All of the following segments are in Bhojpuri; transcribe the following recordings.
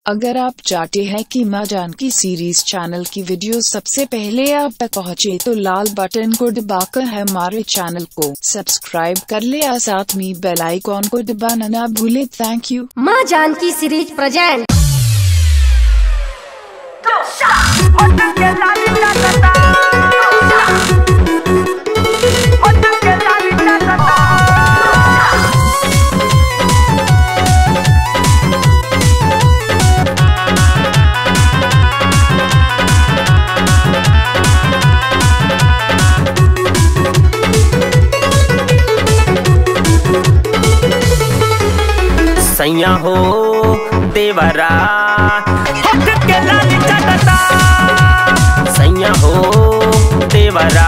अगर आप चाहते हैं कि माँ जानकी सीरीज चैनल की वीडियो सबसे पहले आप तक पहुँचे तो लाल बटन को दबाकर हमारे चैनल को सब्सक्राइब कर ले और साथ में बेल आइकॉन को दबाना ना भूले। Thank you. माँ जानकी सीरीज प्रेजेंट। सैया हो देवरा हट के लाली चटता, सैया हो देवरा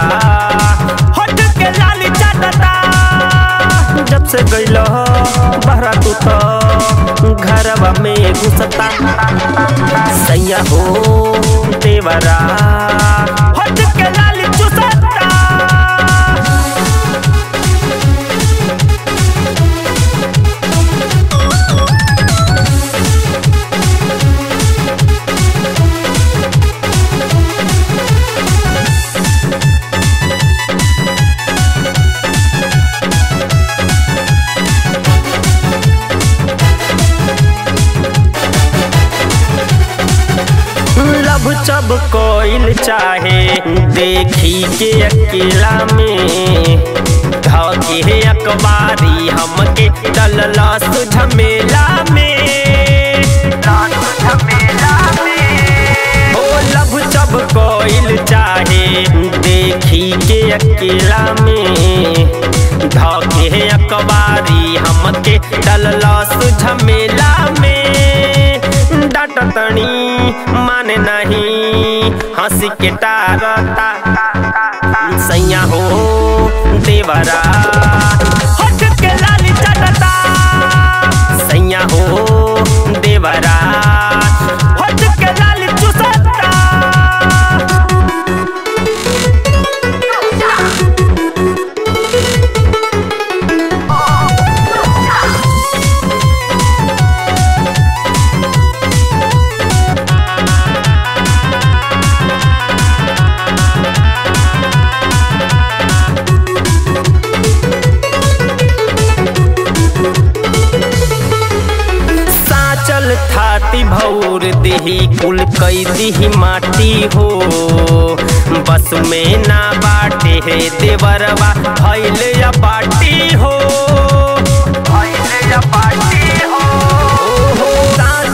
हट के लाली चटता। जब से गइलो बहरा तू तो घरवा में घुसता, सैया हो देवरा हट के लाली चुसता। जब कोइल चाहे देखी के अकेला में धके अखबारी हमके डललस झमेला में, ओ लब जब कोइल चाहे देखी के अकेला में धके अखबारी हमके डललस झमेला में। डांटतनी माने नहीं हंसी के टारता, सैया हो देवरा हट के लाली चटता, सैया हो देवरा हट के लाली चुसता। थाती भौर देही कुल कई दिही माटी हो, बस में ना बाटे है देवरवा भइल या बाटी हो,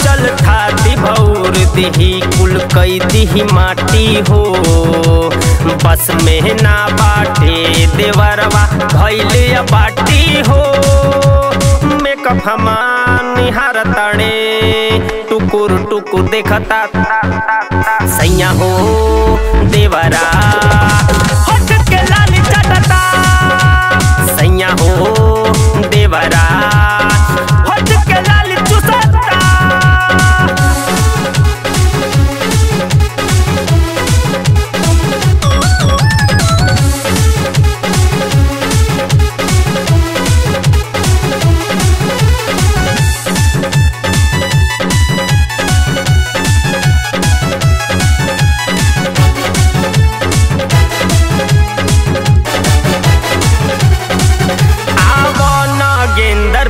चल थाती भौर देही कुल कई दिही माटी हो, बस में ना बाटे देवरवा भइल या बाटी हो। मेकअप हमार निहार तड़े टुकुर टुकुर देखता, सैया हो देवरा हट के लाली चटता, सैया हो देवरा हट के लाली चुसता।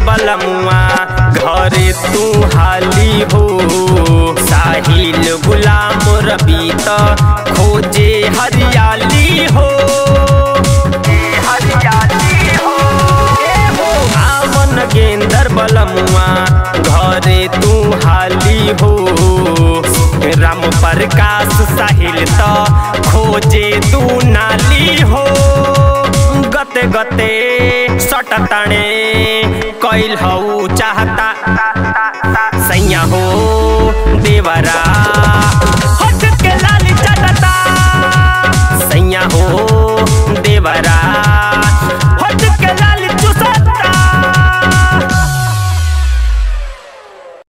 बलमुआ घरे तू हाली हो, साहिल गुलाम रबी त खोजे हरियाली हो, आवन गेंदर बलमुआ घरे तू हाली हो, राम प्रकाश साहिल त खोजे तू नाली हो। गते गते सटतणे कैल हऊ चाहता, सैया हो देवरा